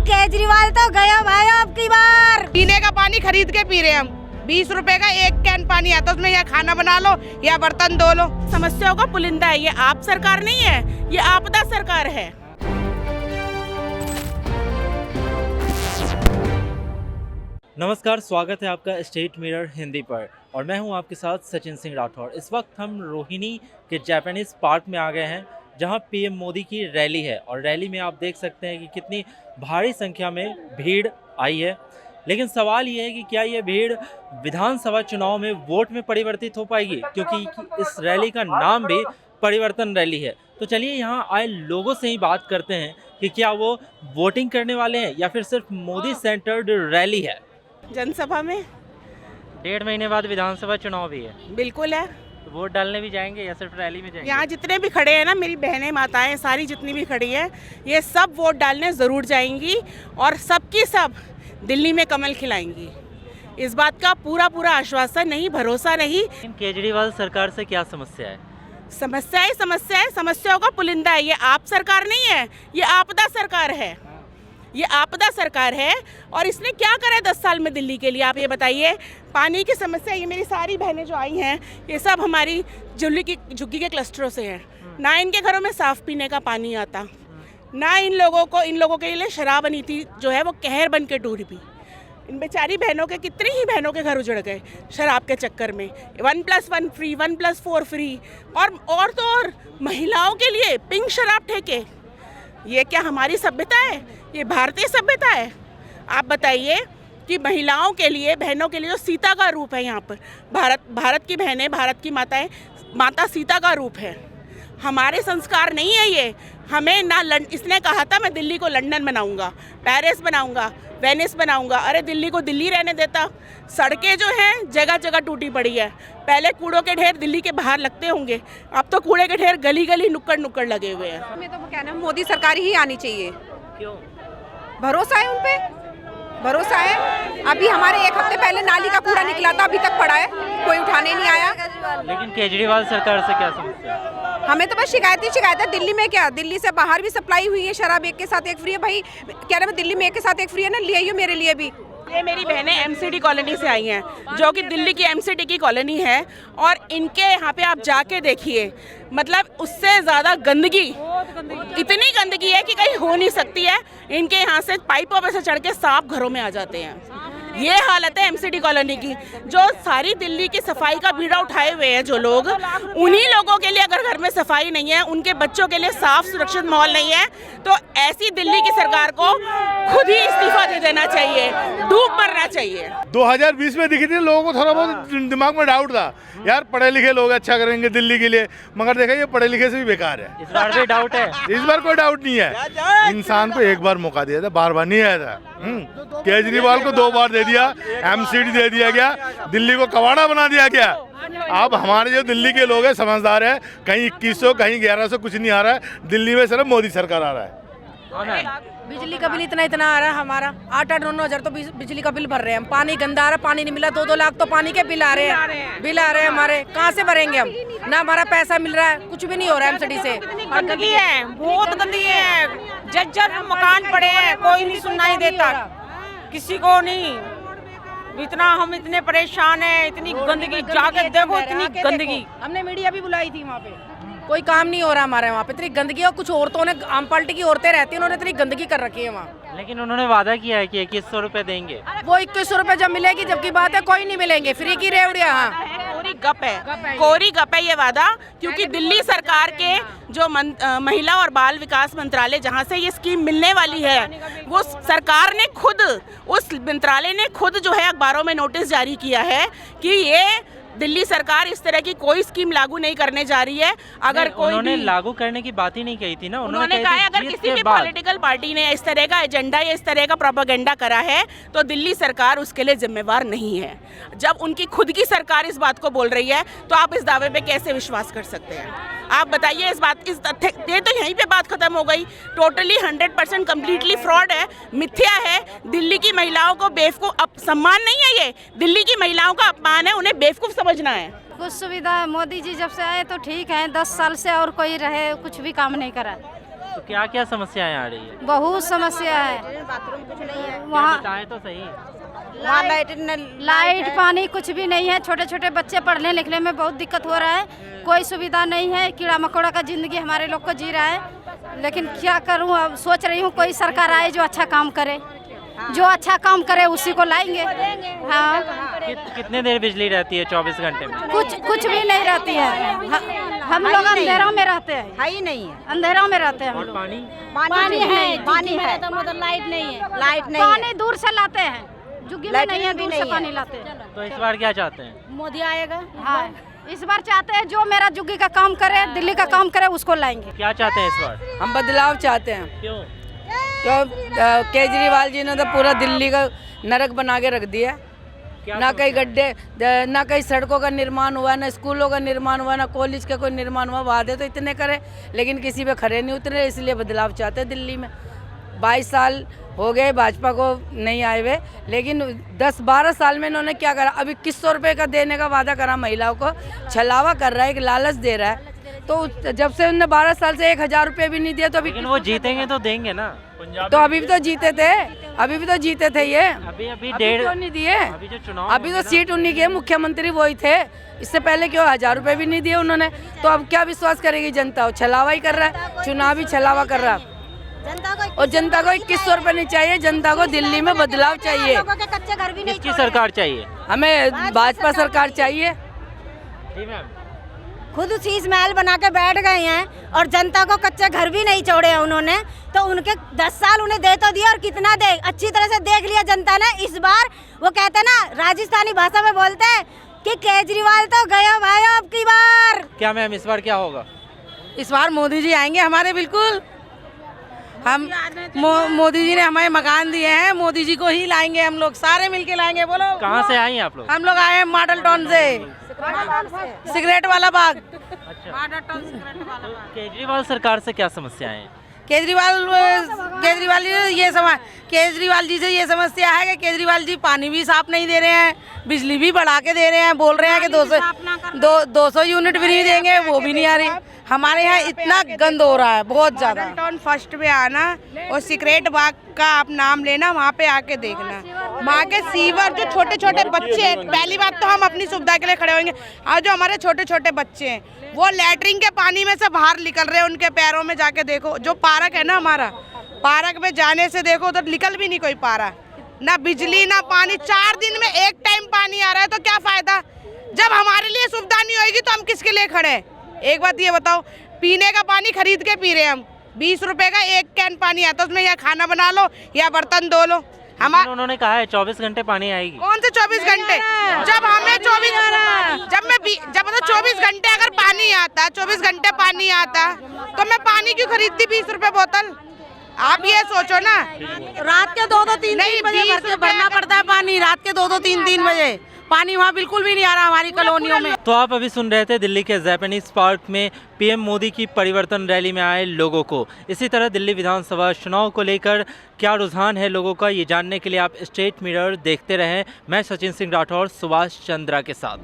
केजरीवाल तो गया भाई अब की बार। पीने का पानी खरीद के पी रहे हम, 20 रुपए का एक कैन पानी आता है, उसमें या खाना बना लो या बर्तन धो लो। समस्याओं का पुलिंदा है, ये आप सरकार नहीं है, ये आपदा सरकार है। नमस्कार, स्वागत है आपका स्टेट मिरर हिंदी पर और मैं हूं आपके साथ सचिन सिंह राठौर। इस वक्त हम रोहिणी के जापानीज पार्क में आ गए हैं जहां पीएम मोदी की रैली है और रैली में आप देख सकते हैं कि कितनी भारी संख्या में भीड़ आई है। लेकिन सवाल ये है कि क्या ये भीड़ विधानसभा चुनाव में वोट में परिवर्तित हो पाएगी, क्योंकि इस रैली का नाम भी परिवर्तन रैली है। तो चलिए यहाँ आए लोगों से ही बात करते हैं कि क्या वो वोटिंग करने वाले हैं या फिर सिर्फ मोदी सेंटर्ड रैली है। जनसभा में 1.5 महीने बाद विधानसभा चुनाव भी है, बिल्कुल है। तो वोट डालने भी जाएंगे या सिर्फ रैली में जाएंगे? यहाँ जितने भी खड़े हैं ना, मेरी बहनें माताएं सारी जितनी भी खड़ी हैं, ये सब वोट डालने ज़रूर जाएंगी और सबकी सब दिल्ली में कमल खिलाएंगी। इस बात का पूरा आश्वासन नहीं, भरोसा नहीं। केजरीवाल सरकार से क्या समस्या है? समस्याओं का पुलिंदा है। ये आप सरकार नहीं है, ये आपदा सरकार है। ये आपदा सरकार है और इसने क्या करा है 10 साल में दिल्ली के लिए, आप ये बताइए। पानी की समस्या, ये मेरी सारी बहनें जो आई हैं, ये सब हमारी झुग्गी के क्लस्टरों से हैं। ना इनके घरों में साफ़ पीने का पानी आता, ना इन लोगों के लिए शराब नीति जो है वो कहर बन के टूट भी। इन बेचारी बहनों के, कितनी ही बहनों के घर उजड़ गए शराब के चक्कर में। 1+1 फ्री, 1+4 फ्री, और तो और महिलाओं के लिए पिंक शराब ठेके। ये क्या हमारी सभ्यता है? ये भारतीय सभ्यता है? आप बताइए कि महिलाओं के लिए, बहनों के लिए जो सीता का रूप है यहाँ पर, भारत की बहनें, भारत की माताएं, माता सीता का रूप है। हमारे संस्कार नहीं है ये। हमें ना इसने कहा था मैं दिल्ली को लंदन बनाऊंगा, पेरिस बनाऊंगा, वेनिस बनाऊंगा। अरे दिल्ली को दिल्ली रहने देता। सड़कें जो हैं जगह जगह टूटी पड़ी है। पहले कूड़ों के ढेर दिल्ली के बाहर लगते होंगे, अब तो कूड़े के ढेर गली गली नुक्कड़ लगे हुए हैं। मैं तो वो कहना मोदी सरकार ही आनी चाहिए। क्यों? भरोसा है उन पे, भरोसा है। अभी हमारे 1 हफ्ते पहले नाली का कूड़ा निकला था, अभी तक पड़ा है, कोई उठाने नहीं आया। लेकिन केजरीवाल सरकार से क्या समस्या है? हमें तो बस शिकायत है। दिल्ली में क्या, दिल्ली से बाहर भी सप्लाई हुई है शराब, एक के साथ एक फ्री है। भाई कह रहे हैं दिल्ली में एक के साथ एक फ्री है ना, ले आइयो मेरे लिए भी। ये मेरी बहनें एमसीडी कॉलोनी से आई हैं, जो कि दिल्ली की एमसीडी की कॉलोनी है, और इनके यहाँ पे आप जाके देखिए, मतलब उससे ज़्यादा गंदगी, इतनी गंदगी है कि कहीं हो नहीं सकती है। इनके यहाँ से पाइपों पे से चढ़ के सांप घरों में आ जाते हैं। ये हालत है एमसीडी कॉलोनी की। जो सारी दिल्ली की सफाई का बीड़ा उठाए हुए हैं जो लोग, उन्हीं लोगों के लिए अगर घर में सफाई नहीं है, उनके बच्चों के लिए साफ सुरक्षित माहौल नहीं है, तो ऐसी दिल्ली की सरकार को खुद ही इस्तीफा दे देना चाहिए, डूब मरना चाहिए। 2020 में दिखी थी, लोगों को थोड़ा बहुत दिमाग में डाउट था, यार पढ़े लिखे लोग अच्छा करेंगे दिल्ली के लिए, मगर देखा ये पढ़े लिखे से भी बेकार है। इस बार भी डाउट है? इस बार कोई डाउट नहीं है। इंसान को एक बार मौका दिया था, बार बार नहीं आया था। केजरीवाल को 2 बार दे दिया, एमसीडी दे दिया गया, दिल्ली को कबाड़ा बना दिया गया। अब हमारे जो दिल्ली के लोग हैं समझदार है, कहीं 2100 कहीं 1100 कुछ नहीं आ रहा है, दिल्ली में सिर्फ मोदी सरकार आ रहा है। बिजली का बिल इतना आ रहा है हमारा, 8-9 हज़ार तो बिजली का बिल भर रहे हैं हम। पानी गंदा आ रहा है, पानी नहीं मिला, 2-2 लाख तो पानी के बिल आ रहे हैं हमारे। कहाँ से भरेंगे हम? ना हमारा पैसा मिल रहा है, कुछ भी नहीं हो रहा है एमसीडी से। गंदगी है, बहुत गंदगी है। जर्जर मकान पड़े हैं, कोई नहीं सुनवाई देता, किसी को नहीं। हम इतने परेशान हैं, इतनी गंदगी, जाके देखो इतनी गंदगी। हमने मीडिया भी बुलाई थी वहाँ पे, कोई काम नहीं हो रहा हमारे वहाँ पे। इतनी गंदगी, और कुछ औरतों ने, आम पार्टी की औरतें रहती हैं, उन्होंने इतनी गंदगी कर रखी है वहाँ। लेकिन उन्होंने वादा किया है कि 2100 रुपए देंगे। वो 2100 रुपए जब मिलेगी, जबकि बात है कोई नहीं मिलेंगे, फ्री की रेवड़िया। कोरी गप है ये वादा, क्योंकि दिल्ली सरकार के जो महिला और बाल विकास मंत्रालय, जहाँ से ये स्कीम मिलने वाली है, वो सरकार ने खुद, उस मंत्रालय ने खुद जो है अखबारों में नोटिस जारी किया है कि ये दिल्ली सरकार इस तरह की कोई स्कीम लागू नहीं करने जा रही है। अगर कोई उन्होंने लागू करने की बात ही नहीं कही थी ना। उन्होंने कहा है अगर किसी भी पॉलिटिकल पार्टी ने इस तरह का एजेंडा या इस तरह का प्रोपेगेंडा करा है तो दिल्ली सरकार उसके लिए जिम्मेवार नहीं है। जब उनकी खुद की सरकार इस बात को बोल रही है तो आप इस दावे पे कैसे विश्वास कर सकते हैं? आप बताइए। इस तथ्य ये तो यहीं पे बात खत्म हो गई। टोटली 100% कम्प्लीटली फ्रॉड है, मिथ्या है। दिल्ली की महिलाओं को बेवकूफ सम्मान नहीं है, ये दिल्ली की महिलाओं का अपमान है, उन्हें बेवकूफ समझना है। कुछ सुविधा मोदी जी जब से आए तो ठीक है, 10 साल से और कोई रहे कुछ भी काम नहीं करा। तो क्या क्या समस्याएं आ रही है? बहुत समस्या है वहाँ। बताएं तो सही। लाइट पानी कुछ भी नहीं है। छोटे छोटे बच्चे पढ़ने लिखने में बहुत दिक्कत हो रहा है। कोई सुविधा नहीं है। कीड़ा मकोड़ा का जिंदगी हमारे लोग को जी रहा है। लेकिन क्या करूँ, अब सोच रही हूँ कोई सरकार आए जो अच्छा काम करे। जो अच्छा काम करे उसी को लाएंगे। हाँ। कितने देर बिजली रहती है 24 घंटे में? कुछ भी नहीं रहती है। हम लोग अंधेरों में रहते हैं। है ही नहीं है, अंधेरों में रहते हैं हम और लोग। पानी? पानी है, पानी है, मतलब लाइट नहीं है। लाइट नहीं पानी दूर से लाते हैं, जुग्गी में नहीं है, दूर से पानी लाते हैं। तो इस बार क्या चाहते हैं? मोदी आएगा। हाँ, इस बार चाहते हैं जो मेरा जुग्गी का काम करे, दिल्ली का काम करे, उसको लाएंगे। क्या चाहते हैं इस बार? हम बदलाव चाहते हैं। क्यों? केजरीवाल जी ने तो पूरा दिल्ली का नरक बना के रख दिया। क्या ना कहीं समस्या गड्ढे, ना कहीं सड़कों का निर्माण हुआ, ना स्कूलों का निर्माण हुआ, ना कॉलेज का कोई निर्माण हुआ। वादे तो इतने करे लेकिन किसी पे खड़े नहीं उतरे, इसलिए बदलाव चाहते हैं दिल्ली में। 22 साल हो गए भाजपा को नहीं आए हुए, लेकिन 10-12 साल में इन्होंने क्या करा? अभी 2100 रुपये का देने का वादा करा महिलाओं को, छलावा कर रहा है, एक लालच दे रहा है। तो जब से उन्होंने 12 साल से 1000 रुपये भी नहीं दिया, तो अभी लेकिन वो जीतेंगे तो देंगे ना। तो अभी भी तो जीते थे, अभी भी तो जीते थे ये। अभी अभी डेढ़ क्यों नहीं दिए? अभी जो चुनाव अभी तो सीट उन्हीं की है, मुख्यमंत्री वही थे। इससे पहले क्यों 1000 रुपये भी नहीं दिए उन्होंने? तो अब क्या विश्वास करेगी जनता? छलावा ही कर रहा है, चुनाव ही छलावा कर रहा है। और जनता को 2100 रुपये नहीं चाहिए, जनता को दिल्ली में बदलाव चाहिए। कच्चे घर भी नहीं। किसकी सरकार चाहिए? हमें भाजपा सरकार चाहिए। जी मैम। खुद शीश महल बना के बैठ गए हैं और जनता को कच्चे घर भी नहीं छोड़े हैं उन्होंने। तो उनके 10 साल उन्हें दे तो दिया, और कितना दे अच्छी तरह से देख लिया जनता ने। इस बार वो कहते हैं ना, राजस्थानी भाषा में बोलते हैं कि केजरीवाल तो गया भाई अब की बार। क्या मैम इस बार क्या होगा? इस बार मोदी जी आएंगे हमारे, बिल्कुल। हम मोदी जी ने हमें मकान दिए हैं, मोदी जी को ही लाएंगे हम लोग, सारे मिलके लाएंगे। बोलो कहाँ से आई हैं आप लोग? हम लोग आए हैं मॉडल टाउन से, सिगरेट वाला बाग। अच्छा। तो केजरीवाल सरकार से क्या समस्याएं हैं? केजरीवाल जी से ये समस्या है कि केजरीवाल जी पानी भी साफ नहीं दे रहे हैं, बिजली भी बढ़ा के दे रहे हैं, बोल रहे हैं कि 200 यूनिट फ्री देंगे, वो भी नहीं आ रही। हमारे यहाँ इतना गंद हो रहा है, बहुत ज्यादा। टाउन फर्स्ट पे आना और सिगरेट बाग का आप नाम लेना, वहाँ पे आके देखना। वहाँ के सीवर जो छोटे छोटे बच्चे हैं, पहली बात तो हम अपनी सुविधा के लिए खड़े होंगे, और जो हमारे छोटे छोटे बच्चे हैं वो लैटरिन के पानी में से बाहर निकल रहे हैं। उनके पैरों में जाके देखो, जो पार्क है ना हमारा, पार्क में जाने से देखो तो निकल भी नहीं कोई पा रहा। ना बिजली ना पानी, 4 दिन में एक टाइम पानी आ रहा है, तो क्या फायदा? जब हमारे लिए सुविधा नहीं होगी तो हम किसके लिए खड़े हैं? एक बात ये बताओ, पीने का पानी खरीद के पी रहे हैं हम। 20 रुपए का एक कैन पानी आता है, उसमें या खाना बना लो या बर्तन धो लो। उन्होंने कहा है 24 घंटे पानी आएगी। कौन से 24 घंटे? जब हमें 24 घंटे अगर पानी आता, 24 घंटे पानी आता, तो मैं पानी क्यों खरीदती 20 रुपए बोतल? आप ये सोचो ना। रात के 2-3 बजे भरना पड़ता है पानी, रात के 2-3 बजे पानी वहाँ बिल्कुल भी नहीं आ रहा हमारी कॉलोनियों में। तो आप अभी सुन रहे थे दिल्ली के जैपनीज पार्क में पीएम मोदी की परिवर्तन रैली में आए लोगों को। इसी तरह दिल्ली विधानसभा चुनाव को लेकर क्या रुझान है लोगों का, ये जानने के लिए आप स्टेट मिरर देखते रहें। मैं सचिन सिंह राठौर सुभाष चंद्रा के साथ।